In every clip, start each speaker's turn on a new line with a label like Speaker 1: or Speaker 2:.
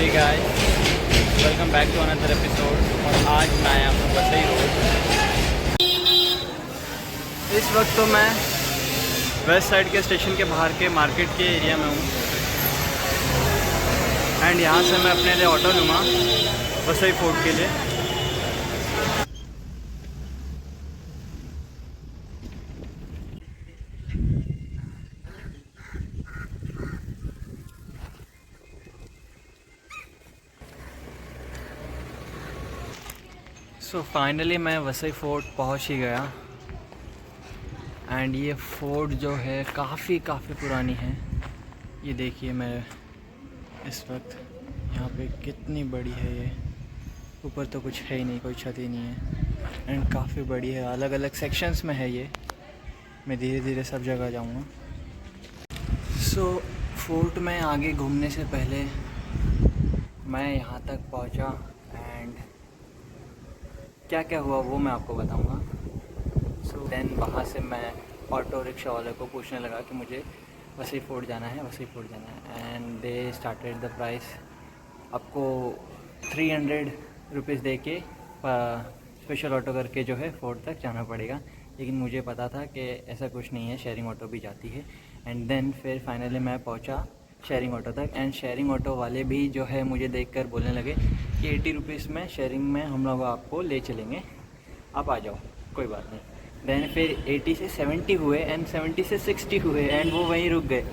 Speaker 1: Hey guys, welcome back to another episode. और आज मैं आया हूँ वसई रोड। इस वक्त तो मैं वेस्ट साइड के स्टेशन के बाहर के मार्केट के एरिया में हूँ एंड यहाँ से मैं अपने लिए ऑटो लूँगा वसई फोर्ट के लिए। सो फाइनली मैं वसई फोर्ट पहुँच ही गया एंड ये फोर्ट जो है काफ़ी पुरानी है। ये देखिए मैं इस वक्त यहाँ पे कितनी बड़ी है। ये ऊपर तो कुछ है ही नहीं, कोई छत ही नहीं है एंड काफ़ी बड़ी है। अलग अलग सेक्शंस में है ये। मैं धीरे धीरे सब जगह जाऊँगा। सो फोर्ट में आगे घूमने से पहले मैं यहाँ तक पहुँचा एंड क्या क्या हुआ वो मैं आपको बताऊँगा। सो देन वहाँ से मैं ऑटो रिक्शा वाले को पूछने लगा कि मुझे वसई फोर्ट जाना है and they started the price. आपको 300 रुपीज़ दे के स्पेशल ऑटो करके जो है फोर्ट तक जाना पड़ेगा। लेकिन मुझे पता था कि ऐसा कुछ नहीं है, शेयरिंग ऑटो भी जाती है। एंड देन फिर फाइनली मैं पहुंचा शेयरिंग ऑटो तक एंड शेयरिंग ऑटो वाले भी जो है मुझे देखकर बोलने लगे कि 80 रुपीज़ में शेयरिंग में हम लोग आपको ले चलेंगे, आप आ जाओ, कोई बात नहीं। देन फिर 80 से 70 हुए एंड 70 से 60 हुए एंड वो वहीं रुक गए।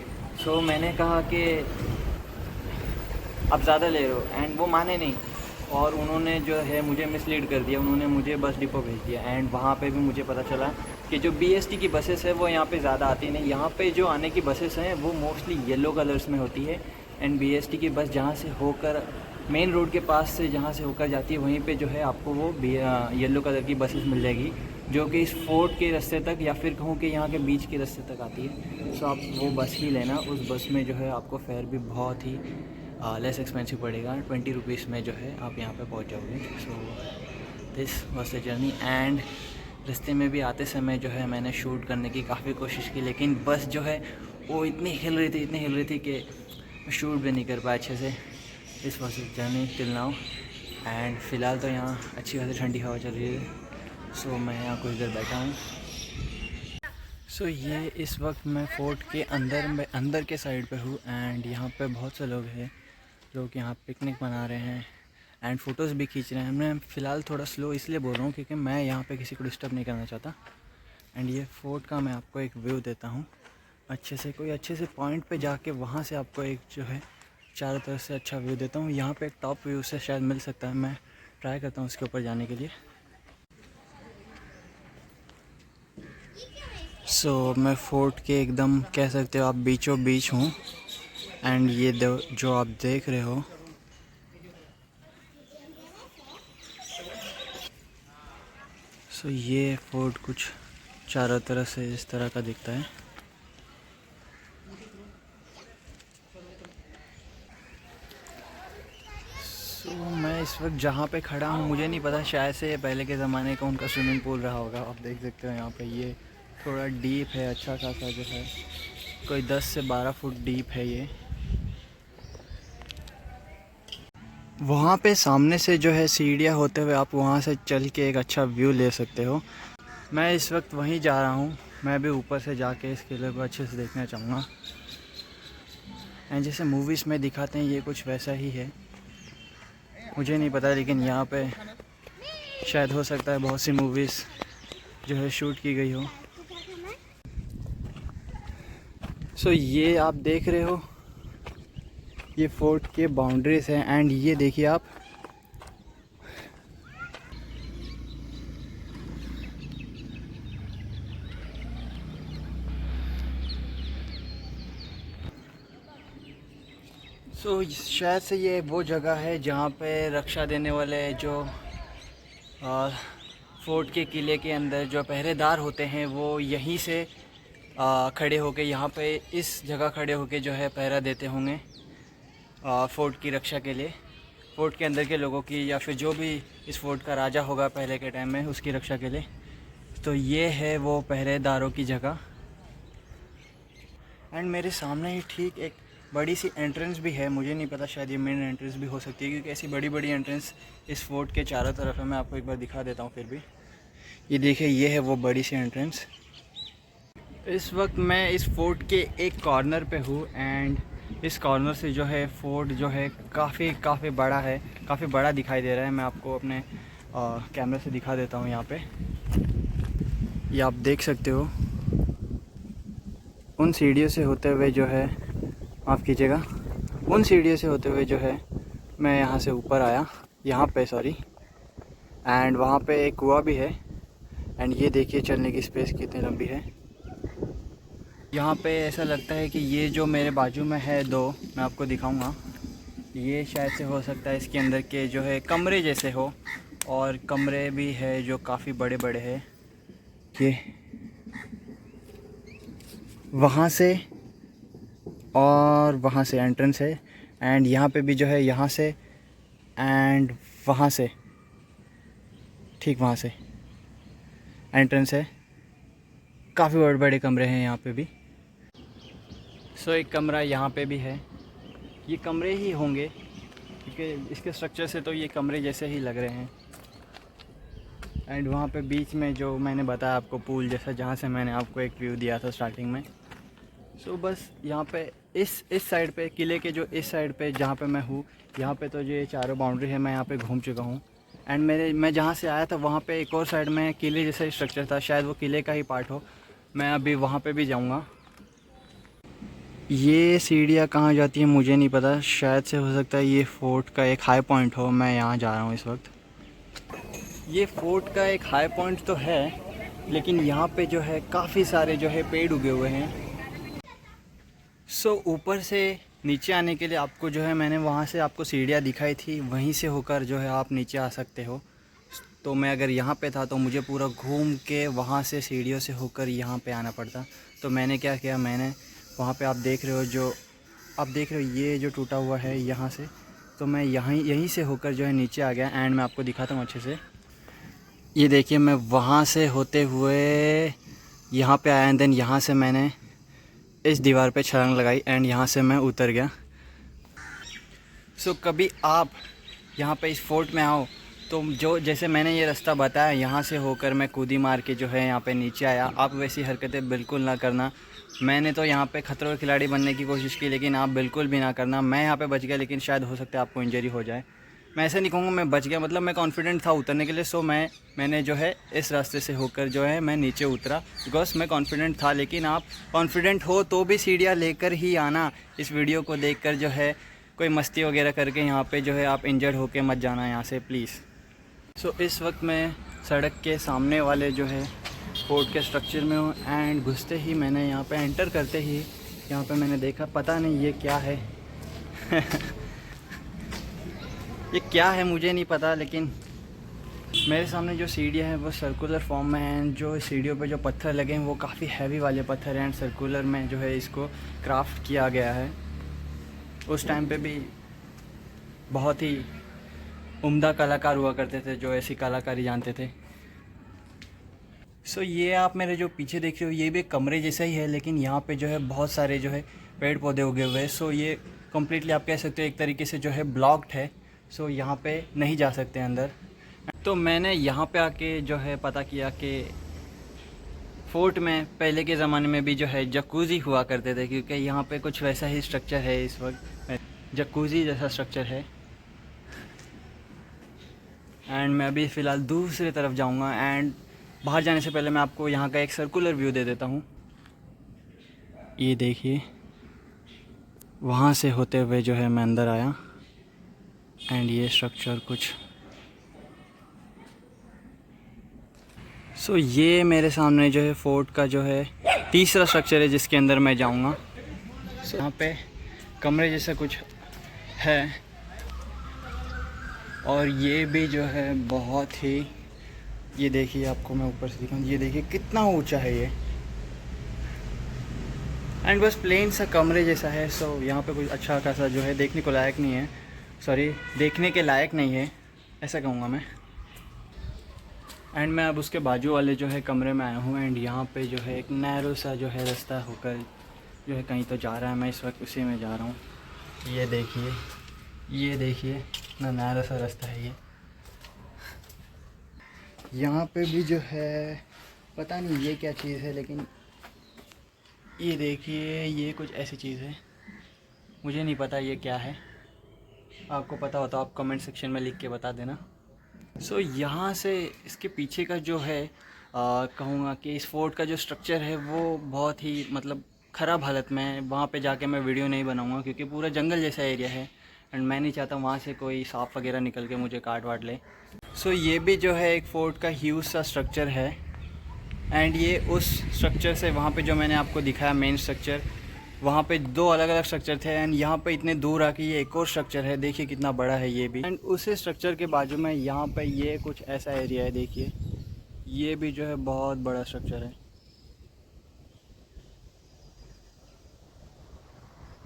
Speaker 1: सो मैंने कहा कि आप ज़्यादा ले रहे हो एंड वो माने नहीं और उन्होंने जो है मुझे मिसलीड कर दिया। उन्होंने मुझे बस डिपो भेज दिया एंड वहाँ पे भी मुझे पता चला कि जो बीएसटी की बसेस है वो यहाँ पे ज़्यादा आती नहीं। यहाँ पे जो आने की बसेस हैं वो मोस्टली येलो कलर्स में होती है एंड बीएसटी की बस जहाँ से होकर मेन रोड के पास से जहाँ से होकर जाती है वहीं पे जो है आपको वो येलो कलर की बसेस मिल जाएगी जो कि इस फोर्ट के रास्ते तक या फिर कहूँ कि यहाँ के बीच के रास्ते तक आती है। सो आप वो बस ही लेना। उस बस में जो है आपको फेयर भी बहुत ही लेस एक्सपेंसिव पड़ेगा। 20 रुपीज़ में जो है आप यहाँ पे पहुँच जाओगे। So this was the journey and रास्ते में भी आते समय जो है मैंने शूट करने की काफ़ी कोशिश की, लेकिन बस जो है वो इतनी हिल रही थी कि शूट भी नहीं कर पाया अच्छे से। This was the journey till now and फ़िलहाल तो यहाँ अच्छी खासी ठंडी हवा चल रही है। सो मैं यहाँ कुछ देर बैठा हूँ। सो ये इस वक्त मैं फोर्ट के अंदर के साइड पे हूँ एंड यहाँ पे बहुत से लोग हैं जो कि यहाँ पिकनिक मना रहे हैं एंड फ़ोटोज़ भी खींच रहे हैं। मैं फ़िलहाल थोड़ा स्लो इसलिए बोल रहा हूँ क्योंकि मैं यहाँ पे किसी को डिस्टर्ब नहीं करना चाहता। एंड ये फोर्ट का मैं आपको एक व्यू देता हूँ अच्छे से, कोई अच्छे से पॉइंट पे जाके वहाँ से आपको एक जो है चारों तरफ से अच्छा व्यू देता हूँ। यहाँ पे एक टॉप व्यू से शायद मिल सकता है, मैं ट्राई करता हूँ उसके ऊपर जाने के लिए। सो मैं फोर्ट के एकदम कह सकते हो आप बीचों बीच हूँ एंड ये जो आप देख रहे हो सो ये फोर्ट कुछ चारों तरफ से इस तरह का दिखता है। सो मैं इस वक्त जहाँ पे खड़ा हूँ मुझे नहीं पता, शायद से पहले के ज़माने का उनका स्विमिंग पूल रहा होगा। आप देख सकते हो यहाँ पे ये थोड़ा डीप है, अच्छा खासा जो है कोई 10 से 12 फुट डीप है ये। वहाँ पे सामने से जो है सीढ़ियाँ होते हुए आप वहाँ से चल के एक अच्छा व्यू ले सकते हो। मैं इस वक्त वहीं जा रहा हूँ। मैं भी ऊपर से जाके इस किले को अच्छे से देखना चाहूँगा एंड जैसे मूवीज़ में दिखाते हैं ये कुछ वैसा ही है, मुझे नहीं पता, लेकिन यहाँ पे शायद हो सकता है बहुत सी मूवीज़ जो है शूट की गई हो। सो ये आप देख रहे हो ये फोर्ट के बाउंड्रीज हैं एंड ये देखिए आप शायद से ये वो जगह है जहाँ पे रक्षा देने वाले जो फोर्ट के किले के अंदर जो पहरेदार होते हैं वो यहीं से खड़े होके यहाँ पे इस जगह खड़े होके जो है पहरा देते होंगे फोर्ट की रक्षा के लिए, फोर्ट के अंदर के लोगों की या फिर जो भी इस फोर्ट का राजा होगा पहले के टाइम में उसकी रक्षा के लिए। तो ये है वो पहरेदारों की जगह एंड मेरे सामने ही ठीक एक बड़ी सी एंट्रेंस भी है, मुझे नहीं पता, शायद ये मेन एंट्रेंस भी हो सकती है क्योंकि ऐसी बड़ी बड़ी एंट्रेंस इस फोर्ट के चारों तरफ है। मैं आपको एक बार दिखा देता हूँ फिर भी। ये देखिए, ये है वो बड़ी सी एंट्रेंस। इस वक्त मैं इस फोर्ट के एक कॉर्नर पे हूँ एंड इस कॉर्नर से जो है फोर्ट जो है काफ़ी बड़ा है, काफ़ी बड़ा दिखाई दे रहा है। मैं आपको अपने कैमरे से दिखा देता हूँ। यहाँ पे ये आप देख सकते हो, उन सीढ़ियों से होते हुए जो है, माफ़ कीजिएगा, उन सीढ़ियों से होते हुए जो है मैं यहाँ से ऊपर आया, यहाँ पे सॉरी, एंड वहाँ पे एक कुआं भी है। एंड ये देखिए चलने की स्पेस कितनी लंबी है। यहाँ पे ऐसा लगता है कि ये जो मेरे बाजू में है दो, मैं आपको दिखाऊंगा, ये शायद से हो सकता है इसके अंदर के जो है कमरे जैसे हो, और कमरे भी है जो काफ़ी बड़े बड़े हैं। ये वहाँ से और वहाँ से एंट्रेंस है, एंड यहाँ पे भी जो है, यहाँ से एंड वहाँ से, ठीक वहाँ से एंट्रेंस है। काफ़ी बड़े बड़े कमरे हैं यहाँ पे भी। सो एक कमरा यहाँ पे भी है। ये कमरे ही होंगे क्योंकि इसके स्ट्रक्चर से तो ये कमरे जैसे ही लग रहे हैं। एंड वहाँ पे बीच में जो मैंने बताया आपको पूल जैसा, जहाँ से मैंने आपको एक व्यू दिया था स्टार्टिंग में। सो बस यहाँ पे इस साइड पे, किले के जो इस साइड पे जहाँ पे मैं हूँ, यहाँ पे तो जो ये चारों बाउंड्री है, मैं यहाँ पे घूम चुका हूँ। एंड मैं जहाँ से आया था वहाँ पे एक और साइड में किले जैसा स्ट्रक्चर था, शायद वो किले का ही पार्ट हो। मैं अभी वहाँ पे भी जाऊँगा। ये सीढ़ियाँ कहाँ जाती हैं मुझे नहीं पता, शायद से हो सकता है ये फोर्ट का एक हाई पॉइंट हो। मैं यहाँ जा रहा हूँ इस वक्त। ये फोर्ट का एक हाई पॉइंट तो है, लेकिन यहाँ पे जो है काफ़ी सारे जो है पेड़ उगे हुए हैं। सो ऊपर से नीचे आने के लिए आपको जो है, मैंने वहाँ से आपको सीढ़ियाँ दिखाई थी, वहीं से होकर जो है आप नीचे आ सकते हो। तो मैं अगर यहाँ पे था तो मुझे पूरा घूम के वहाँ से सीढ़ियों से होकर यहाँ पे आना पड़ता। तो मैंने क्या किया, मैंने वहाँ पे आप देख रहे हो ये जो टूटा हुआ है यहाँ से, तो मैं यहीं से होकर जो है नीचे आ गया। एंड मैं आपको दिखाता हूँ अच्छे से। ये देखिए, मैं वहाँ से होते हुए यहाँ पे आया, एंड देन यहाँ से मैंने इस दीवार पे छलांग लगाई एंड यहाँ से मैं उतर गया। सो कभी आप यहाँ पे इस फोर्ट में आओ तो जो जैसे मैंने ये रास्ता बताया, यहाँ से होकर मैं कूदी मार के जो है यहाँ पे नीचे आया। आप वैसी हरकतें बिल्कुल ना करना। मैंने तो यहाँ पे खतरों के खिलाड़ी बनने की कोशिश की, लेकिन आप बिल्कुल भी ना करना। मैं यहाँ पे बच गया, लेकिन शायद हो सकता है आपको इंजरी हो जाए। मैं ऐसे नहीं कहूँगा मैं बच गया, मतलब मैं कॉन्फिडेंट था उतरने के लिए। सो मैंने जो है इस रास्ते से होकर जो है मैं नीचे उतरा, बिकॉज मैं कॉन्फिडेंट था। लेकिन आप कॉन्फिडेंट हो तो भी सीढ़ियाँ लेकर ही आना। इस वीडियो को देखकर जो है कोई मस्ती वगैरह करके यहाँ पे जो है आप इंजर्ड होके मत जाना यहाँ से, प्लीज़। सो इस वक्त मैं सड़क के सामने वाले जो है फोर्ट के स्ट्रक्चर में हूँ। एंड घुसते ही मैंने यहाँ पे एंटर करते ही यहाँ पे मैंने देखा, पता नहीं ये क्या है ये क्या है मुझे नहीं पता, लेकिन मेरे सामने जो सीढ़ियाँ हैं वो सर्कुलर फॉर्म में हैं। एंड जो सीढ़ियों पे जो पत्थर लगे हैं वो काफ़ी हैवी वाले पत्थर हैं, एंड सर्कुलर में जो है इसको क्राफ्ट किया गया है। उस टाइम पे भी बहुत ही उम्दा कलाकार हुआ करते थे जो ऐसी कलाकारी जानते थे। सो ये आप मेरे जो पीछे देख रहे हो, ये भी कमरे जैसा ही है, लेकिन यहाँ पे जो है बहुत सारे जो है पेड़ पौधे उगे हुए हैं। सो ये कम्प्लीटली आप कह सकते हो एक तरीके से जो है ब्लॉक्ड है। सो यहाँ पे नहीं जा सकते अंदर। तो मैंने यहाँ पे आके जो है पता किया कि फोर्ट में पहले के ज़माने में भी जो है जकूज़ी हुआ करते थे, क्योंकि यहाँ पे कुछ वैसा ही स्ट्रक्चर है। इस वक्त जकूज़ी जैसा स्ट्रक्चर है। एंड मैं अभी फ़िलहाल दूसरी तरफ जाऊँगा। एंड बाहर जाने से पहले मैं आपको यहाँ का एक सर्कुलर व्यू दे देता हूँ। ये देखिए, वहाँ से होते हुए जो है मैं अंदर आया। एंड ये स्ट्रक्चर कुछ ये मेरे सामने जो है फोर्ट का जो है तीसरा स्ट्रक्चर है जिसके अंदर मैं जाऊँगा। यहाँ पे कमरे जैसा कुछ है, और ये भी जो है बहुत ही, ये देखिए आपको मैं ऊपर से दिखाऊँ, ये देखिए कितना ऊंचा है ये। एंड बस प्लेन सा कमरे जैसा है। सो यहाँ पे कुछ अच्छा खासा जो है देखने को लायक नहीं है, सॉरी देखने के लायक नहीं है ऐसा कहूँगा मैं। एंड मैं अब उसके बाजू वाले जो है कमरे में आया हूँ। एंड यहाँ पे जो है एक नैरो सा जो है रास्ता होकर जो है कहीं तो जा रहा है, मैं इस वक्त उसी में जा रहा हूँ। ये देखिए इतना न्यारा सा रास्ता है ये। यहाँ पे भी जो है पता नहीं ये क्या चीज़ है, लेकिन ये देखिए ये कुछ ऐसी चीज़ है, मुझे नहीं पता ये क्या है। आपको पता हो तो आप कमेंट सेक्शन में लिख के बता देना। सो यहाँ से इसके पीछे का जो है कहूँगा कि इस फोर्ट का जो स्ट्रक्चर है वो बहुत ही मतलब ख़राब हालत में है। वहाँ पे जाके मैं वीडियो नहीं बनाऊँगा क्योंकि पूरा जंगल जैसा एरिया है एंड मैं नहीं चाहता वहाँ से कोई सांप वगैरह निकल के मुझे काट वाट ले। सो ये भी जो है एक फ़ोर्ट का ह्यूज सा स्ट्रक्चर है एंड ये उस स्ट्रक्चर से वहाँ पे जो मैंने आपको दिखाया मेन स्ट्रक्चर, वहाँ पे 2 अलग अलग स्ट्रक्चर थे एंड यहाँ पे इतने दूर आके ये एक और स्ट्रक्चर है। देखिए कितना बड़ा है ये भी। एंड उसी स्ट्रक्चर के बाजू में यहाँ पे ये कुछ ऐसा एरिया है, देखिए ये भी जो है बहुत बड़ा स्ट्रक्चर है।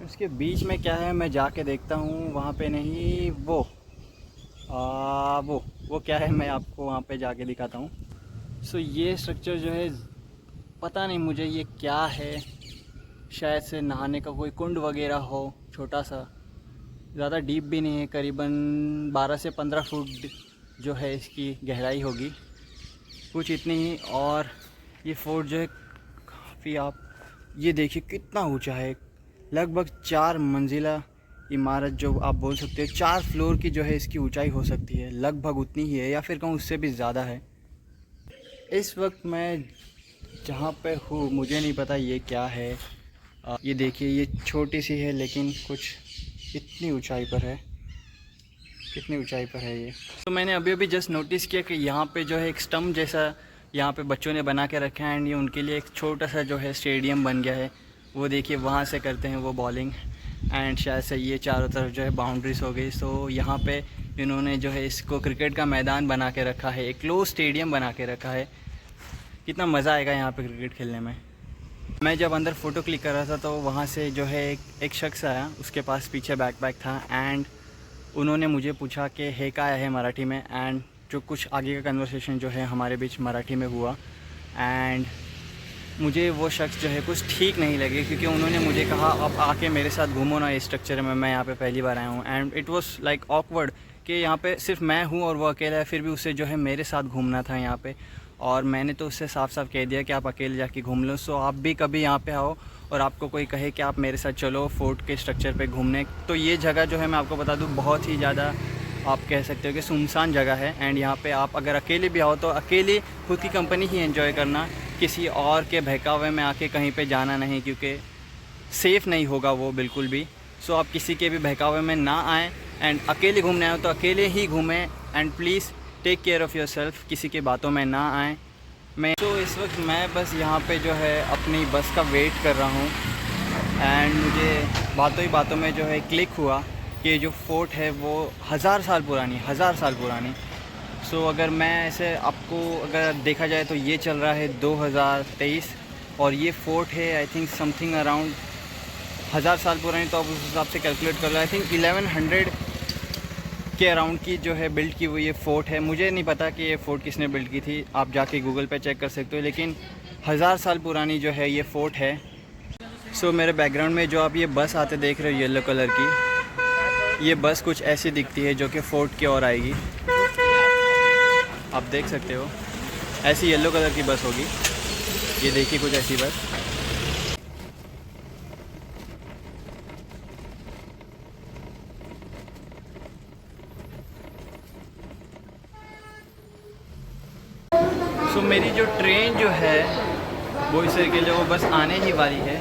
Speaker 1: इसके बीच में क्या है मैं जाके देखता हूँ। वहाँ पे नहीं वो क्या है मैं आपको वहाँ पे जाके दिखाता हूँ। सो ये स्ट्रक्चर जो है पता नहीं मुझे ये क्या है, शायद से नहाने का कोई कुंड वगैरह हो, छोटा सा, ज़्यादा डीप भी नहीं है, करीबन 12 से 15 फुट जो है इसकी गहराई होगी, कुछ इतनी ही। और ये फोर्ट जो है काफ़ी, आप ये देखिए कितना ऊंचा है, लगभग 4 मंजिला इमारत जो आप बोल सकते हो, 4 फ्लोर की जो है इसकी ऊंचाई हो सकती है, लगभग उतनी ही है या फिर कहूँ उससे भी ज़्यादा है। इस वक्त मैं जहाँ पे हूँ मुझे नहीं पता ये क्या है। ये देखिए ये छोटी सी है लेकिन कुछ इतनी ऊंचाई पर है, कितनी ऊंचाई पर है ये। तो मैंने अभी जस्ट नोटिस किया कि यहाँ पे जो है एक स्टम्प जैसा यहाँ पे बच्चों ने बना के रखा है एंड ये उनके लिए एक छोटा सा जो है स्टेडियम बन गया है। वो देखिए वहाँ से करते हैं वो बॉलिंग एंड शायद से ये चारों तरफ जो है बाउंड्रीज हो गई। सो यहाँ पे इन्होंने जो है इसको क्रिकेट का मैदान बना के रखा है, एक क्लोज स्टेडियम बना के रखा है। कितना मज़ा आएगा यहाँ पे क्रिकेट खेलने में। मैं जब अंदर फ़ोटो क्लिक कर रहा था तो वहाँ से जो है एक शख्स आया, उसके पास पीछे बैकपैक था एंड उन्होंने मुझे पूछा कि है क्या है मराठी में, एंड जो कुछ आगे का कन्वर्सेशन जो है हमारे बीच मराठी में हुआ एंड मुझे वो शख्स जो है कुछ ठीक नहीं लगे क्योंकि उन्होंने मुझे कहा आप आके मेरे साथ घूमो ना इस स्ट्रक्चर में, मैं यहाँ पे पहली बार आया हूँ। And it was like awkward कि यहाँ पे सिर्फ मैं हूँ और वो अकेला है, फिर भी उसे जो है मेरे साथ घूमना था यहाँ पे। और मैंने तो उससे साफ साफ कह दिया कि आप अकेले जाके घूम लो। सो आप भी कभी यहाँ पे आओ और आपको कोई कहे कि आप मेरे साथ चलो फोर्ट के स्ट्रक्चर पे घूमने, तो ये जगह जो है मैं आपको बता दूँ बहुत ही ज़्यादा आप कह सकते हो कि सुनसान जगह है। एंड यहाँ पे आप अगर अकेले भी आओ तो अकेले खुद की कंपनी ही एंजॉय करना, किसी और के बहकावे में आके कहीं पे जाना नहीं क्योंकि सेफ़ नहीं होगा वो बिल्कुल भी। सो आप किसी के भी बहकावे में ना आएँ एंड अकेले घूमने आए तो अकेले ही घूमें and please take care of yourself, किसी की बातों में ना आएँ। मैं तो इस वक्त मैं बस यहाँ पे जो है अपनी बस का वेट कर रहा हूँ एंड मुझे बातों ही बातों में जो है क्लिक हुआ कि जो फोर्ट है वो 1000 साल पुरानी। सो अगर मैं ऐसे आपको अगर देखा जाए तो ये चल रहा है 2023 और ये फोर्ट है आई थिंक समथिंग अराउंड 1000 साल पुरानी। तो आप उस हिसाब से कैलकुलेट कर लो, आई थिंक 1100 के अराउंड की जो है बिल्ड की हुई ये फ़ोर्ट है। मुझे नहीं पता कि ये फ़ोर्ट किसने बिल्ड की थी, आप जाके गूगल पे चेक कर सकते हो, लेकिन 1000 साल पुरानी जो है ये फ़ोर्ट है। सो मेरे बैकग्राउंड में जो आप ये बस आते देख रहे हो येलो कलर की, ये बस कुछ ऐसी दिखती है जो कि फ़ोर्ट की ओर आएगी। आप देख सकते हो ऐसी येलो कलर की बस होगी, ये देखिए कुछ ऐसी बस। सो मेरी जो ट्रेन जो है वो इस तरीके से वो बस आने ही वाली है